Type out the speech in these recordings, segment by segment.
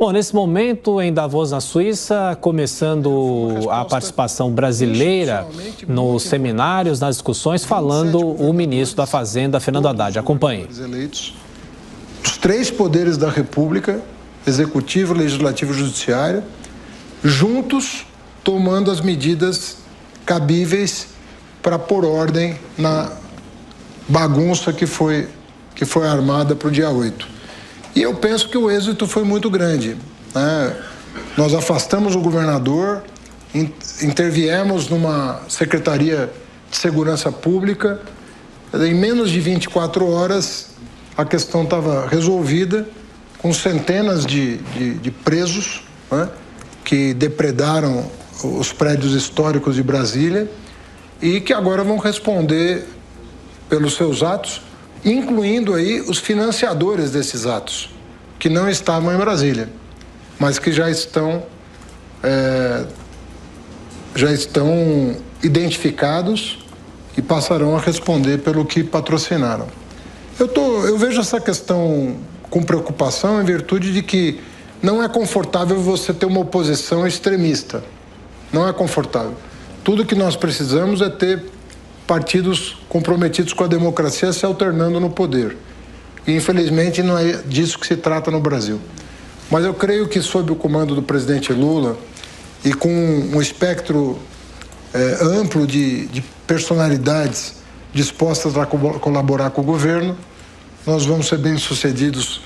Bom, nesse momento, em Davos, na Suíça, começando a participação brasileira nos seminários, nas discussões, falando o ministro da Fazenda, Fernando Haddad. Acompanhe. Os três poderes da República, Executivo, Legislativo e Judiciário, juntos tomando as medidas cabíveis para pôr ordem na bagunça que foi armada para o dia 8. E eu penso que o êxito foi muito grande, né? Nós afastamos o governador, interviemos numa Secretaria de Segurança Pública, em menos de 24 horas a questão estava resolvida, com centenas de presos, né, que depredaram os prédios históricos de Brasília e que agora vão responder pelos seus atos, incluindo aí os financiadores desses atos, que não estavam em Brasília, mas que já estão identificados e passarão a responder pelo que patrocinaram. Eu vejo essa questão com preocupação em virtude de que não é confortável você ter uma oposição extremista. Não é confortável. Tudo que nós precisamos é ter partidos comprometidos com a democracia se alternando no poder. E, infelizmente, não é disso que se trata no Brasil. Mas eu creio que, sob o comando do presidente Lula e com um espectro amplo de personalidades dispostas a colaborar com o governo, nós vamos ser bem-sucedidos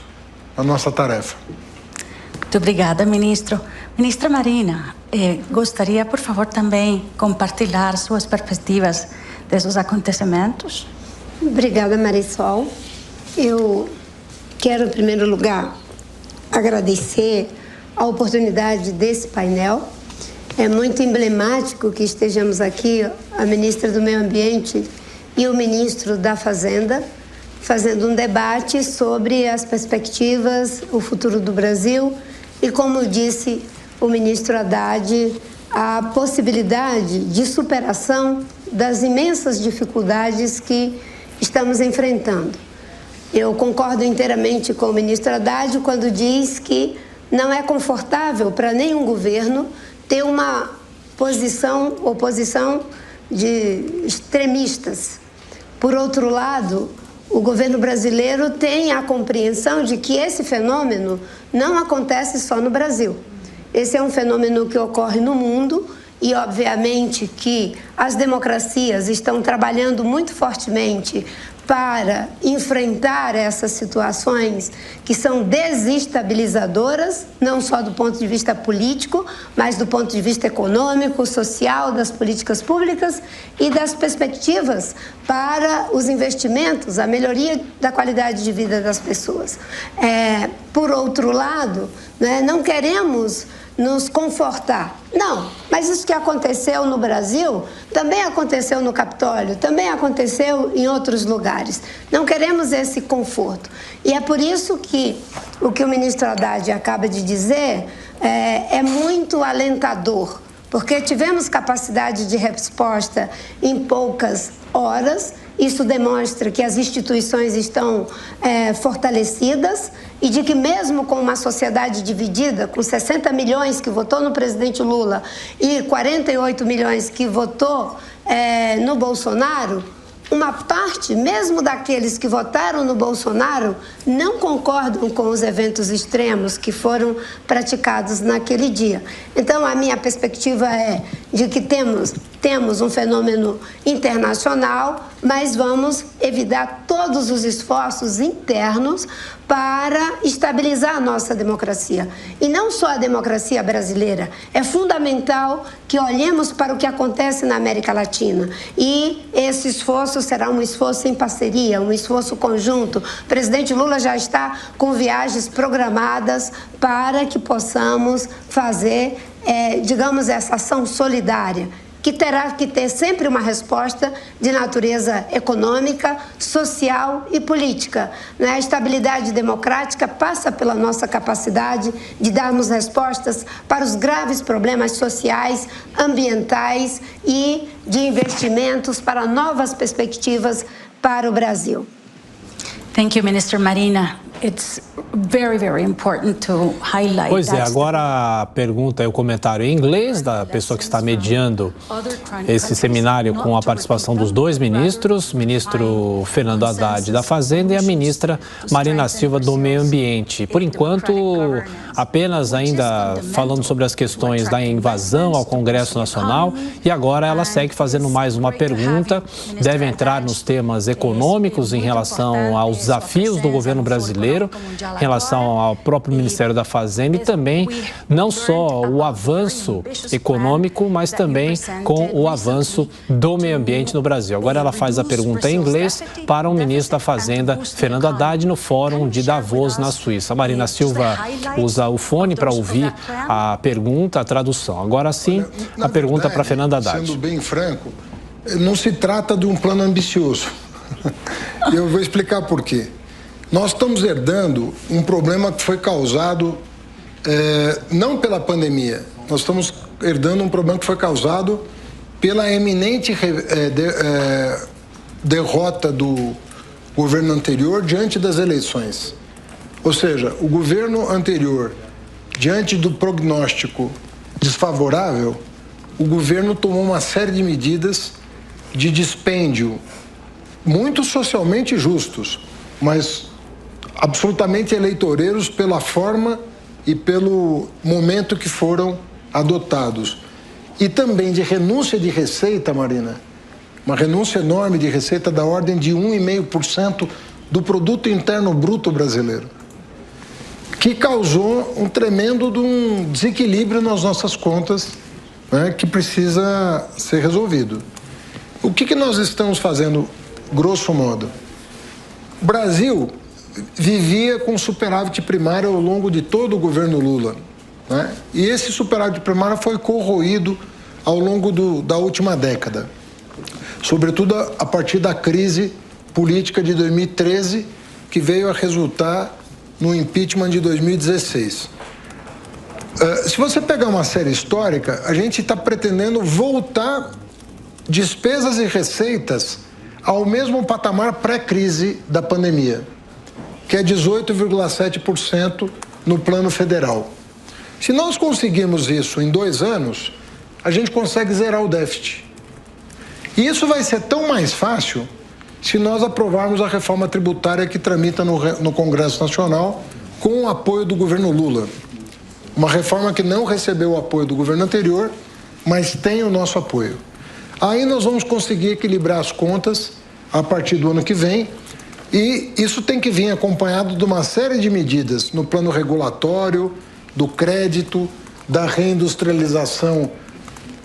na nossa tarefa. Muito obrigada, ministro. Ministra Marina, gostaria, por favor, também compartilhar suas perspectivas desses acontecimentos? Obrigada, Marisol. Eu quero, em primeiro lugar, agradecer a oportunidade desse painel. É muito emblemático que estejamos aqui, a ministra do Meio Ambiente e o ministro da Fazenda, fazendo um debate sobre as perspectivas, o futuro do Brasil e, como disse o ministro Haddad, a possibilidade de superação das imensas dificuldades que estamos enfrentando. Eu concordo inteiramente com o ministro Haddad quando diz que não é confortável para nenhum governo ter uma oposição de extremistas. Por outro lado, o governo brasileiro tem a compreensão de que esse fenômeno não acontece só no Brasil. Esse é um fenômeno que ocorre no mundo e, obviamente, que as democracias estão trabalhando muito fortemente para enfrentar essas situações que são desestabilizadoras, não só do ponto de vista político, mas do ponto de vista econômico, social, das políticas públicas e das perspectivas para os investimentos, a melhoria da qualidade de vida das pessoas. Por outro lado, né, não queremos nos confortar. Não, mas isso que aconteceu no Brasil também aconteceu no Capitólio, também aconteceu em outros lugares. Não queremos esse conforto. E é por isso que o que o ministro Haddad acaba de dizer é muito alentador, porque tivemos capacidade de resposta em poucas horas. Isso demonstra que as instituições estão fortalecidas e de que mesmo com uma sociedade dividida, com 60 milhões que votou no presidente Lula e 48 milhões que votou no Bolsonaro, uma parte, mesmo daqueles que votaram no Bolsonaro, não concordam com os eventos extremos que foram praticados naquele dia. Então, a minha perspectiva é de que temos um fenômeno internacional, mas vamos evitar todos os esforços internos para estabilizar a nossa democracia. E não só a democracia brasileira. É fundamental que olhemos para o que acontece na América Latina. E esse esforço será um esforço em parceria, um esforço conjunto. O presidente Lula já está com viagens programadas para que possamos fazer, digamos, essa ação solidária, que terá que ter sempre uma resposta de natureza econômica, social e política. A estabilidade democrática passa pela nossa capacidade de darmos respostas para os graves problemas sociais, ambientais e de investimentos para novas perspectivas para o Brasil. Thank you, Minister Marina. it's very, very important to highlight. Pois é, agora a pergunta é o comentário em inglês da pessoa que está mediando esse seminário com a participação dos dois ministros, o ministro Fernando Haddad da Fazenda e a ministra Marina Silva do Meio Ambiente. Por enquanto, apenas ainda falando sobre as questões da invasão ao Congresso Nacional, e agora ela segue fazendo mais uma pergunta, deve entrar nos temas econômicos em relação aos desafios do governo brasileiro, em relação ao próprio Ministério da Fazenda e também não só o avanço econômico, mas também com o avanço do meio ambiente no Brasil. Agora ela faz a pergunta em inglês para o ministro da Fazenda, Fernando Haddad, no Fórum de Davos, na Suíça. A Marina Silva usa o fone para ouvir a pergunta, a tradução. Agora sim, a pergunta para Fernando Haddad. Sendo bem franco, não se trata de um plano ambicioso. Eu vou explicar por quê. Nós estamos herdando um problema que foi causado não pela pandemia, nós estamos herdando um problema que foi causado pela eminente derrota do governo anterior diante das eleições. Ou seja, o governo anterior, diante do prognóstico desfavorável, o governo tomou uma série de medidas de dispêndio muito socialmente justos, mas absolutamente eleitoreiros pela forma e pelo momento que foram adotados. E também de renúncia de receita, Marina, uma renúncia enorme de receita da ordem de 1,5% do produto interno bruto brasileiro, que causou um tremendo desequilíbrio nas nossas contas, né, que precisa ser resolvido. O que nós estamos fazendo, grosso modo? O Brasil vivia com superávit primário ao longo de todo o governo Lula, né? E esse superávit primário foi corroído ao longo da última década, sobretudo a partir da crise política de 2013, que veio a resultar no impeachment de 2016. Se você pegar uma série histórica, a gente está pretendendo voltar despesas e receitas ao mesmo patamar pré-crise da pandemia, que é 18,7% no plano federal. Se nós conseguirmos isso em 2 anos, a gente consegue zerar o déficit. E isso vai ser tão mais fácil se nós aprovarmos a reforma tributária que tramita no Congresso Nacional com o apoio do governo Lula. Uma reforma que não recebeu o apoio do governo anterior, mas tem o nosso apoio. Aí nós vamos conseguir equilibrar as contas a partir do ano que vem, e isso tem que vir acompanhado de uma série de medidas no plano regulatório, do crédito, da reindustrialização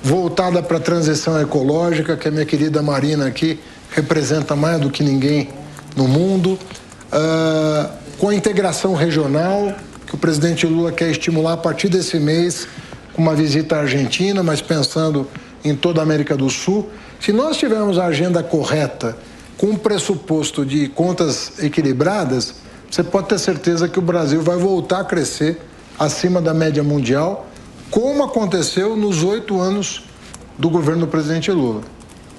voltada para a transição ecológica, que a minha querida Marina aqui representa mais do que ninguém no mundo, com a integração regional, que o presidente Lula quer estimular a partir desse mês, com uma visita à Argentina, mas pensando em toda a América do Sul. Se nós tivermos a agenda correta, com um pressuposto de contas equilibradas, você pode ter certeza que o Brasil vai voltar a crescer acima da média mundial, como aconteceu nos 8 anos do governo do presidente Lula.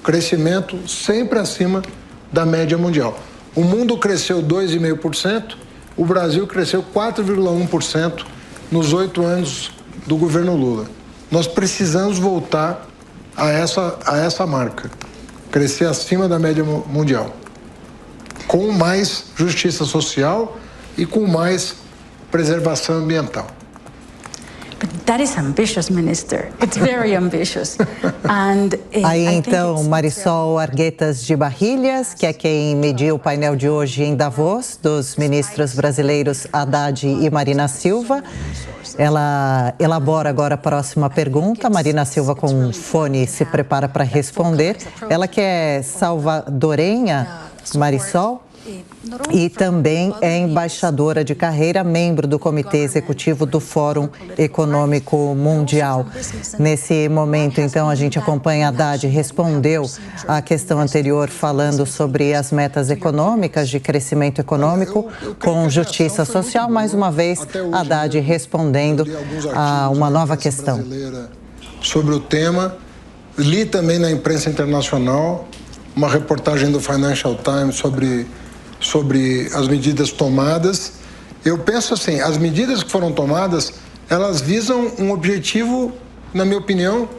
Crescimento sempre acima da média mundial. O mundo cresceu 2,5%, o Brasil cresceu 4,1% nos 8 anos do governo Lula. Nós precisamos voltar a essa marca, crescer acima da média mundial, com mais justiça social e com mais preservação ambiental. That is ambitious, Minister. It's very ambitious. Aí então, Marisol Arguedas de Barrilhas, que é quem mediu o painel de hoje em Davos, dos ministros brasileiros Haddad e Marina Silva. Ela elabora agora a próxima pergunta. Marina Silva, com um fone, se prepara para responder. Ela que é salvadorenha, Marisol, e também é embaixadora de carreira, membro do Comitê Executivo do Fórum Econômico Mundial. Nesse momento, então, a gente acompanha a Haddad, respondeu à questão anterior falando sobre as metas econômicas de crescimento econômico com justiça social. Mais uma vez, Haddad respondendo a uma nova questão. Sobre o tema, li também na imprensa internacional uma reportagem do Financial Times sobre as medidas tomadas, Eu penso assim, as medidas que foram tomadas, elas visam um objetivo, na minha opinião,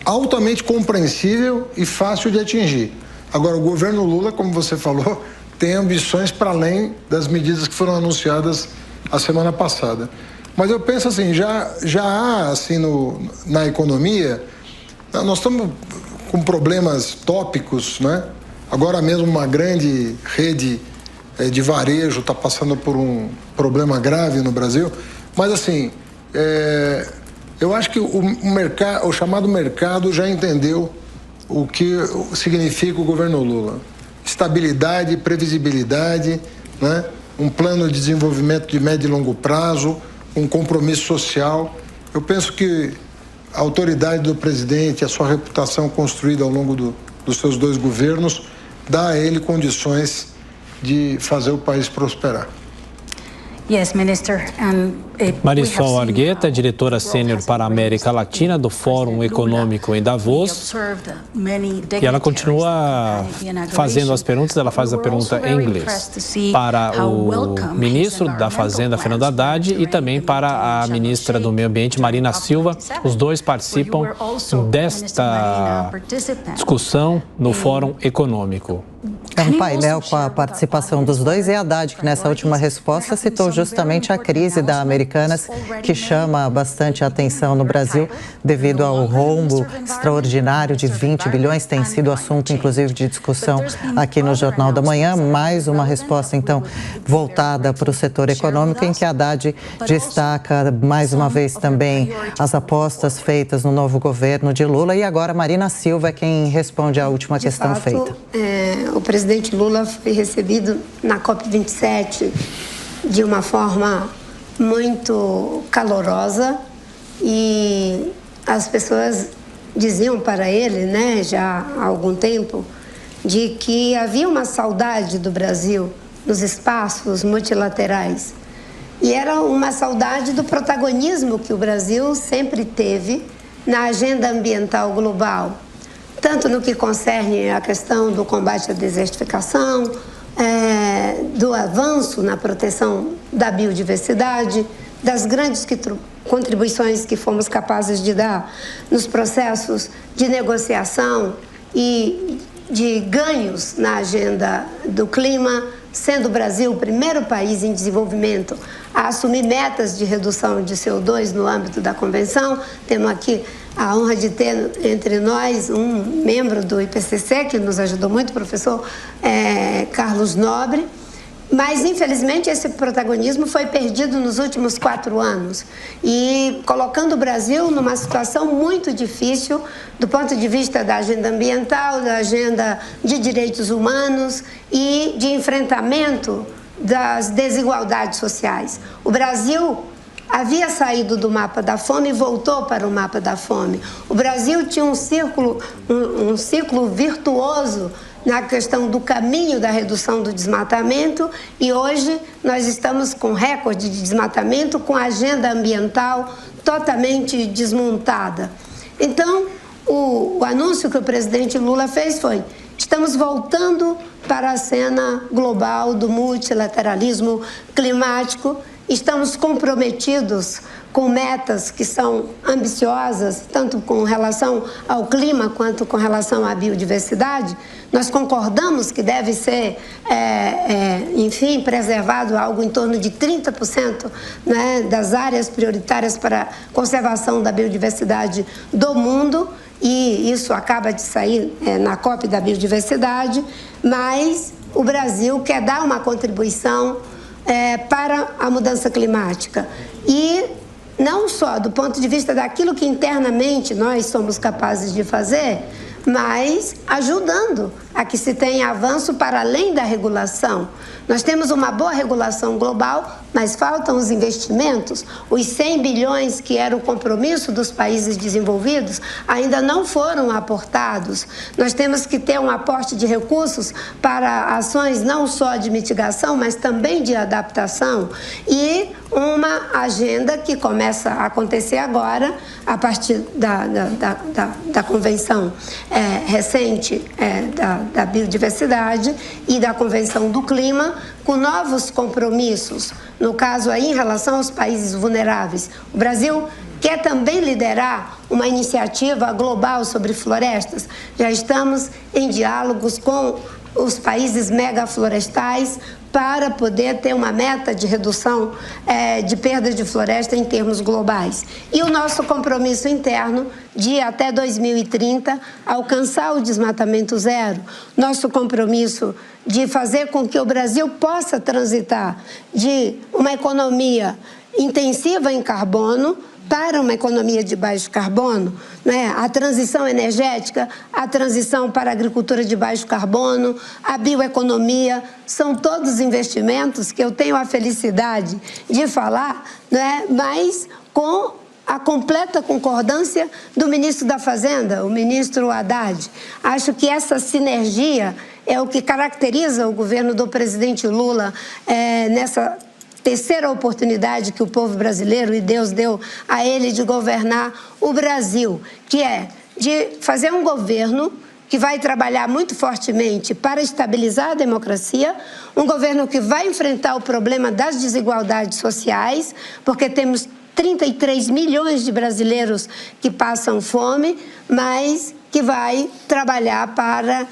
altamente compreensível e fácil de atingir. Agora, o governo Lula, como você falou, tem ambições para além das medidas que foram anunciadas a semana passada. Mas eu penso assim, já há, assim, na economia, nós estamos com problemas tópicos, né? Agora mesmo uma grande rede de varejo está passando por um problema grave no Brasil. Mas, assim, eu acho que o chamado mercado já entendeu o que significa o governo Lula. Estabilidade, previsibilidade, né? Um plano de desenvolvimento de médio e longo prazo, um compromisso social. Eu penso que a autoridade do presidente, a sua reputação construída ao longo dos seus 2 governos, dá a ele condições de fazer o país prosperar. Yes, Minister. Marisol Argueta, diretora sênior para a América Latina do Fórum Econômico em Davos. E ela continua fazendo as perguntas, ela faz a pergunta em inglês para o ministro da Fazenda, Fernando Haddad, e também para a ministra do Meio Ambiente, Marina Silva. Os dois participam desta discussão no Fórum Econômico. É um painel com a participação dos dois e Haddad, que nessa última resposta citou justamente a crise da Americanas, que chama bastante a atenção no Brasil devido ao rombo extraordinário de 20 bilhões, tem sido assunto inclusive de discussão aqui no Jornal da Manhã. Mais uma resposta então voltada para o setor econômico, em que Haddad destaca mais uma vez também as apostas feitas no novo governo de Lula. E agora Marina Silva é quem responde à última questão feita. O presidente Lula foi recebido na COP27 de uma forma muito calorosa e as pessoas diziam para ele, né, já há algum tempo, de que havia uma saudade do Brasil nos espaços multilaterais. E era uma saudade do protagonismo que o Brasil sempre teve na agenda ambiental global, tanto no que concerne a questão do combate à desertificação, do avanço na proteção da biodiversidade, das grandes contribuições que fomos capazes de dar nos processos de negociação e de ganhos na agenda do clima, sendo o Brasil o primeiro país em desenvolvimento a assumir metas de redução de CO2 no âmbito da Convenção. Temos aqui a honra de ter entre nós um membro do IPCC, que nos ajudou muito, o professor Carlos Nobre. Mas, infelizmente, esse protagonismo foi perdido nos últimos 4 anos e colocando o Brasil numa situação muito difícil do ponto de vista da agenda ambiental, da agenda de direitos humanos e de enfrentamento das desigualdades sociais. O Brasil havia saído do mapa da fome e voltou para o mapa da fome. O Brasil tinha um ciclo virtuoso na questão do caminho da redução do desmatamento e hoje nós estamos com recorde de desmatamento, com a agenda ambiental totalmente desmontada. Então, o anúncio que o presidente Lula fez foi: estamos voltando para a cena global do multilateralismo climático, estamos comprometidos com metas que são ambiciosas, tanto com relação ao clima quanto com relação à biodiversidade. Nós concordamos que deve ser, enfim, preservado algo em torno de 30%, né, das áreas prioritárias para a conservação da biodiversidade do mundo, e isso acaba de sair na COP da biodiversidade, mas o Brasil quer dar uma contribuição para a mudança climática. E não só do ponto de vista daquilo que internamente nós somos capazes de fazer, mas ajudando a que se tenha avanço para além da regulação. Nós temos uma boa regulação global, mas faltam os investimentos. Os 100 bilhões que era o compromisso dos países desenvolvidos ainda não foram aportados. Nós temos que ter um aporte de recursos para ações não só de mitigação, mas também de adaptação e uma agenda que começa a acontecer agora, a partir da convenção recente da biodiversidade e da convenção do clima, com novos compromissos no caso aí em relação aos países vulneráveis. O Brasil quer também liderar uma iniciativa global sobre florestas. Já estamos em diálogos com os países megaflorestais para poder ter uma meta de redução de perda de floresta em termos globais. E o nosso compromisso interno de até 2030 alcançar o desmatamento zero. Nosso compromisso de fazer com que o Brasil possa transitar de uma economia intensiva em carbono para uma economia de baixo carbono, né? A transição energética, a transição para a agricultura de baixo carbono, a bioeconomia, são todos investimentos que eu tenho a felicidade de falar, né? Mas com a completa concordância do ministro da Fazenda, o ministro Haddad. Acho que essa sinergia é o que caracteriza o governo do presidente Lula nessa terceira oportunidade que o povo brasileiro e Deus deu a ele de governar o Brasil, que é de fazer um governo que vai trabalhar muito fortemente para estabilizar a democracia, um governo que vai enfrentar o problema das desigualdades sociais, porque temos 33 milhões de brasileiros que passam fome, mas que vai trabalhar para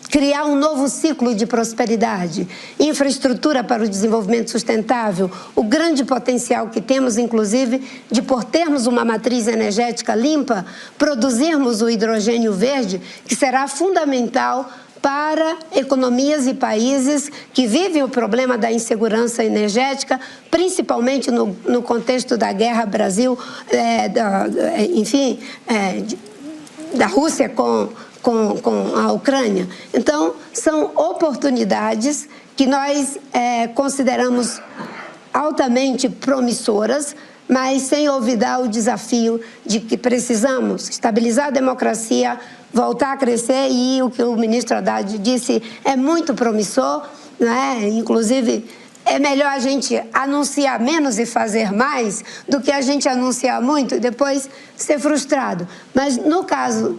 criar um novo ciclo de prosperidade, infraestrutura para o desenvolvimento sustentável, o grande potencial que temos, inclusive, de por termos uma matriz energética limpa, produzirmos o hidrogênio verde, que será fundamental para economias e países que vivem o problema da insegurança energética, principalmente no contexto da guerra Brasil, da Rússia com a Ucrânia. Então, são oportunidades que nós consideramos altamente promissoras, mas sem olvidar o desafio de que precisamos estabilizar a democracia, voltar a crescer, e o que o ministro Haddad disse é muito promissor, né? Inclusive, é melhor a gente anunciar menos e fazer mais do que a gente anunciar muito e depois ser frustrado. Mas no caso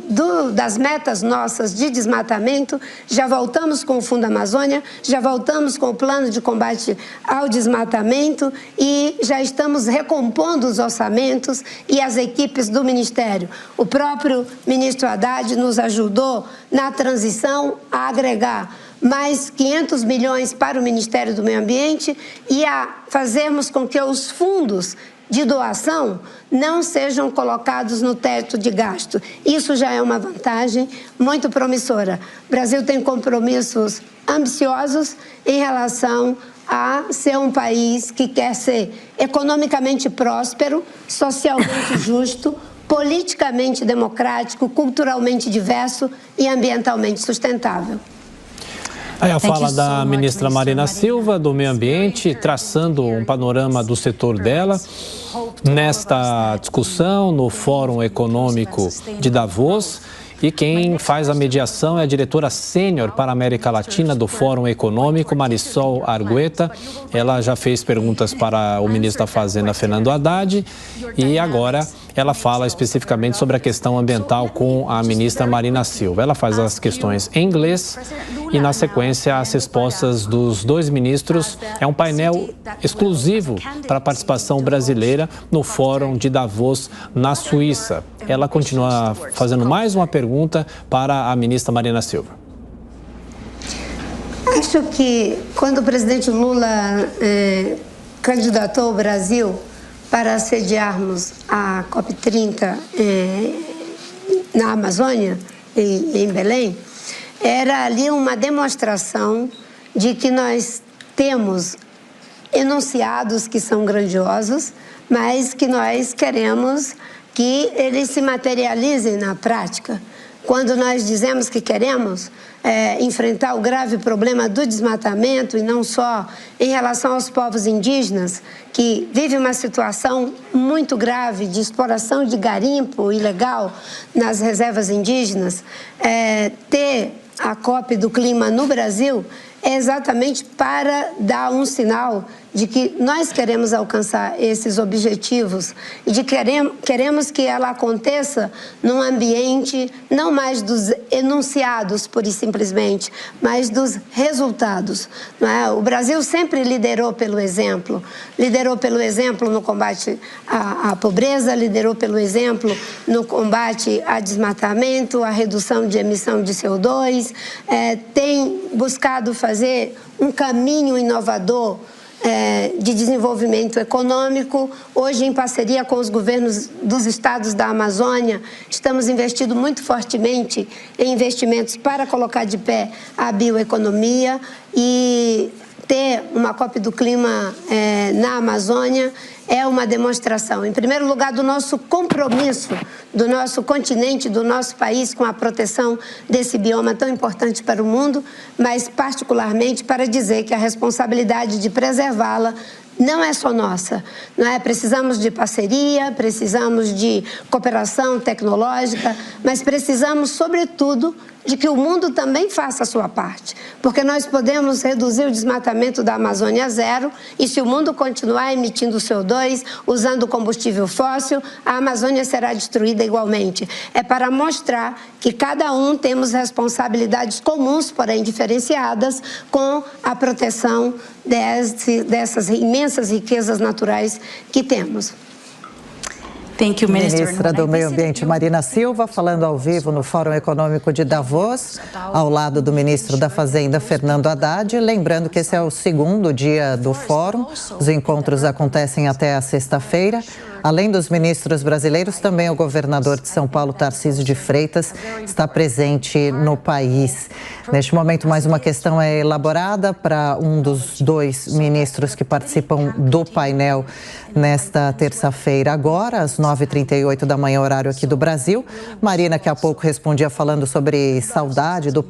das metas nossas de desmatamento, já voltamos com o Fundo Amazônia, já voltamos com o plano de combate ao desmatamento e já estamos recompondo os orçamentos e as equipes do Ministério. O próprio ministro Haddad nos ajudou na transição a agregar mais 500 milhões para o Ministério do Meio Ambiente e a fazermos com que os fundos de doação não sejam colocados no teto de gasto. Isso já é uma vantagem muito promissora. O Brasil tem compromissos ambiciosos em relação a ser um país que quer ser economicamente próspero, socialmente justo, politicamente democrático, culturalmente diverso e ambientalmente sustentável. Aí a fala da ministra Marina Silva, do Meio Ambiente, traçando um panorama do setor dela nesta discussão no Fórum Econômico de Davos. E quem faz a mediação é a diretora sênior para a América Latina do Fórum Econômico, Marisol Argueta. Ela já fez perguntas para o ministro da Fazenda, Fernando Haddad, e agora ela fala especificamente sobre a questão ambiental com a ministra Marina Silva. Ela faz as questões em inglês e, na sequência, as respostas dos dois ministros. É um painel exclusivo para a participação brasileira no Fórum de Davos, na Suíça. Ela continua fazendo mais uma pergunta para a ministra Marina Silva. Acho que quando o presidente Lula candidatou o Brasil para sediarmos a COP30 na Amazônia, em Belém, era ali uma demonstração de que nós temos enunciados que são grandiosos, mas que nós queremos que eles se materializem na prática. Quando nós dizemos que queremos enfrentar o grave problema do desmatamento, e não só em relação aos povos indígenas, que vivem uma situação muito grave de exploração de garimpo ilegal nas reservas indígenas, ter a COP do clima no Brasil é exatamente para dar um sinal de que nós queremos alcançar esses objetivos e de queremos que ela aconteça num ambiente não mais dos enunciados, pura e simplesmente, mas dos resultados. Não é? O Brasil sempre liderou pelo exemplo no combate à pobreza, liderou pelo exemplo no combate a desmatamento, a redução de emissão de CO2, tem buscado fazer um caminho inovador de desenvolvimento econômico. Hoje, em parceria com os governos dos estados da Amazônia, estamos investindo muito fortemente em investimentos para colocar de pé a bioeconomia e ter uma COP do clima na Amazônia é uma demonstração, em primeiro lugar, do nosso compromisso, do nosso continente, do nosso país com a proteção desse bioma tão importante para o mundo, mas particularmente para dizer que a responsabilidade de preservá-la não é só nossa, não é? Precisamos de parceria, precisamos de cooperação tecnológica, mas precisamos, sobretudo, de que o mundo também faça a sua parte, porque nós podemos reduzir o desmatamento da Amazônia a zero e se o mundo continuar emitindo CO2, usando combustível fóssil, a Amazônia será destruída igualmente. É para mostrar que cada um temos responsabilidades comuns, porém diferenciadas, com a proteção dessas imensas riquezas naturais que temos. Thank you, Ministra do Meio Ambiente, Marina Silva, falando ao vivo no Fórum Econômico de Davos, ao lado do ministro da Fazenda, Fernando Haddad. Lembrando que esse é o segundo dia do fórum. Os encontros acontecem até a sexta-feira. Além dos ministros brasileiros, também o governador de São Paulo, Tarcísio de Freitas, está presente no país. Neste momento, mais uma questão é elaborada para um dos dois ministros que participam do painel nesta terça-feira, agora, às 9h38 da manhã, horário aqui do Brasil. Marina, que há pouco respondia falando sobre saudade do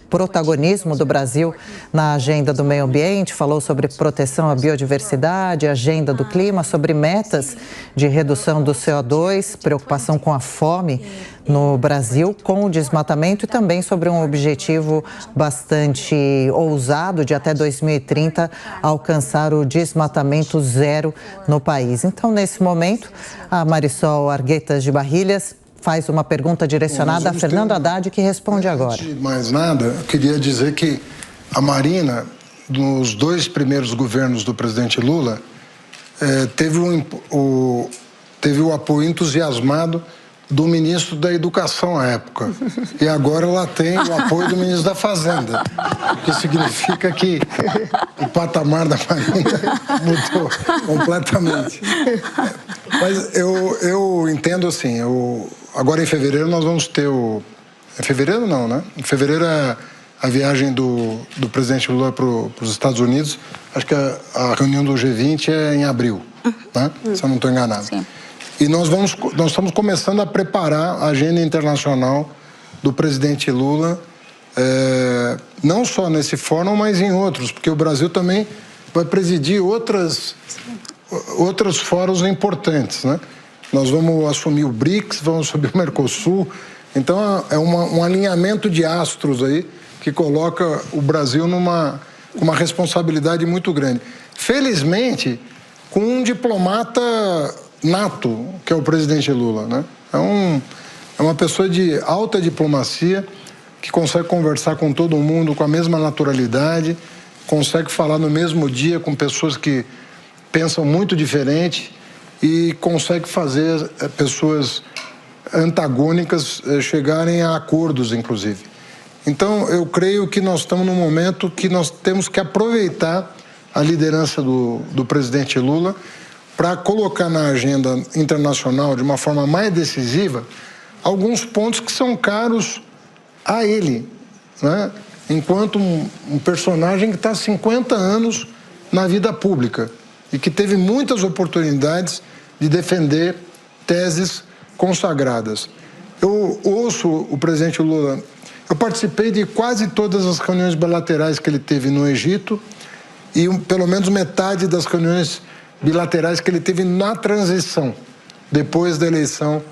protagonismo do Brasil na agenda do meio ambiente, falou sobre proteção à biodiversidade, agenda do clima, sobre metas de redução do CO2, preocupação com a fome no Brasil, com o desmatamento e também sobre um objetivo bastante ousado de até 2030 alcançar o desmatamento zero no país. Então, nesse momento, a Marisol Arguetas de Barrilhas faz uma pergunta direcionada a Fernando Haddad, que responde agora. Antes de mais nada, eu queria dizer que a Marina, nos dois primeiros governos do presidente Lula, teve o apoio entusiasmado do ministro da Educação à época. E agora ela tem o apoio do ministro da Fazenda, o que significa que o patamar da Marina mudou completamente. Mas eu entendo assim, agora em fevereiro nós vamos ter em fevereiro não, né? Em fevereiro é a viagem do presidente Lula para os Estados Unidos. Acho que a reunião do G20 é em abril, né? Se eu não estou enganado. Sim. E nós estamos começando a preparar a agenda internacional do presidente Lula, não só nesse fórum, mas em outros, porque o Brasil também vai presidir outros fóruns importantes, né? Nós vamos assumir o BRICS, vamos assumir o Mercosul. Então, é um alinhamento de astros aí que coloca o Brasil com uma responsabilidade muito grande. Felizmente, com um diplomata nato, que é o presidente Lula, né? É uma pessoa de alta diplomacia, que consegue conversar com todo mundo com a mesma naturalidade, consegue falar no mesmo dia com pessoas que pensam muito diferente e consegue fazer pessoas antagônicas chegarem a acordos, inclusive. Então, eu creio que nós estamos num momento que nós temos que aproveitar a liderança do presidente Lula para colocar na agenda internacional, de uma forma mais decisiva, alguns pontos que são caros a ele, né? Enquanto um personagem que está há 50 anos na vida pública e que teve muitas oportunidades de defender teses consagradas. Eu ouço o presidente Lula, eu participei de quase todas as reuniões bilaterais que ele teve no Egito e pelo menos metade das reuniões bilaterais que ele teve na transição, depois da eleição,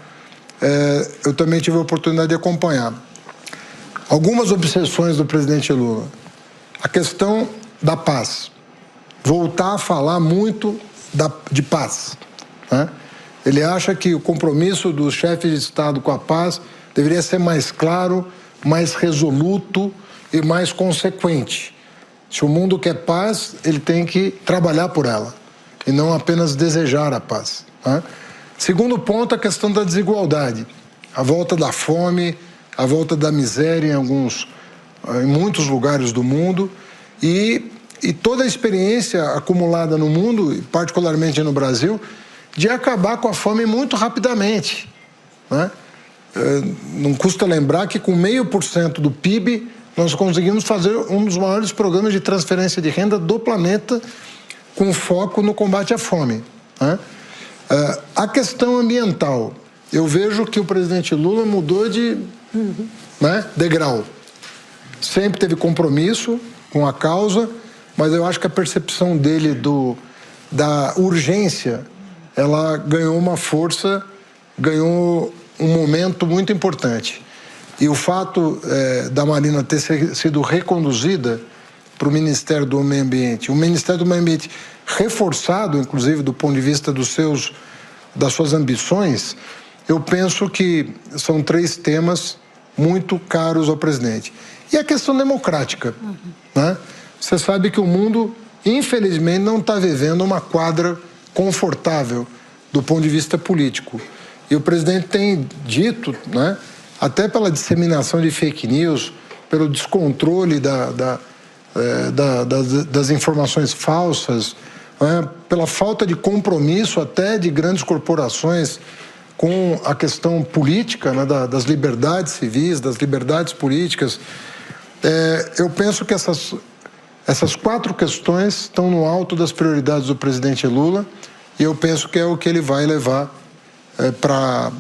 eu também tive a oportunidade de acompanhar. Algumas obsessões do presidente Lula. A questão da paz. voltar a falar muito de paz, né? Ele acha que o compromisso dos chefes de Estado com a paz deveria ser mais claro, mais resoluto e mais consequente. Se o mundo quer paz, ele tem que trabalhar por ela e não apenas desejar a paz, né? Segundo ponto, a questão da desigualdade, a volta da fome, a volta da miséria em muitos lugares do mundo e toda a experiência acumulada no mundo, e particularmente no Brasil, de acabar com a fome muito rapidamente, né? Não custa lembrar que com 0,5% do PIB nós conseguimos fazer um dos maiores programas de transferência de renda do planeta com foco no combate à fome, né? A questão ambiental, eu vejo que o presidente Lula mudou de degrau. Sempre teve compromisso com a causa, mas eu acho que a percepção dele da urgência, ela ganhou uma força, ganhou um momento muito importante. E o fato da Marina ter sido reconduzida para o Ministério do Meio Ambiente, o Ministério do Meio Ambiente reforçado, inclusive, do ponto de vista das suas ambições, eu penso que são 3 temas muito caros ao presidente. E a questão democrática, né? Você sabe que o mundo, infelizmente, não está vivendo uma quadra confortável do ponto de vista político. E o presidente tem dito, né, até pela disseminação de fake news, pelo descontrole das informações falsas, né, pela falta de compromisso até de grandes corporações com a questão política, né, das liberdades civis, das liberdades políticas. Eu penso que essas 4 questões estão no alto das prioridades do presidente Lula e eu penso que é o que ele vai levar para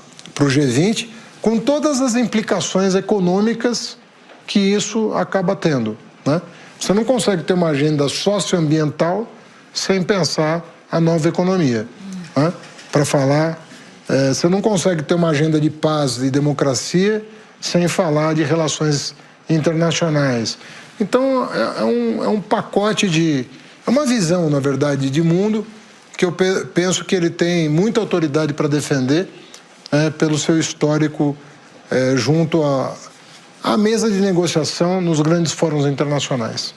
o G20, com todas as implicações econômicas que isso acaba tendo, né? Você não consegue ter uma agenda socioambiental sem pensar a nova economia, né? Para falar, você não consegue ter uma agenda de paz e democracia sem falar de relações internacionais. Então, é um pacote é uma visão, na verdade, de mundo que eu penso que ele tem muita autoridade para defender, pelo seu histórico junto à mesa de negociação nos grandes fóruns internacionais.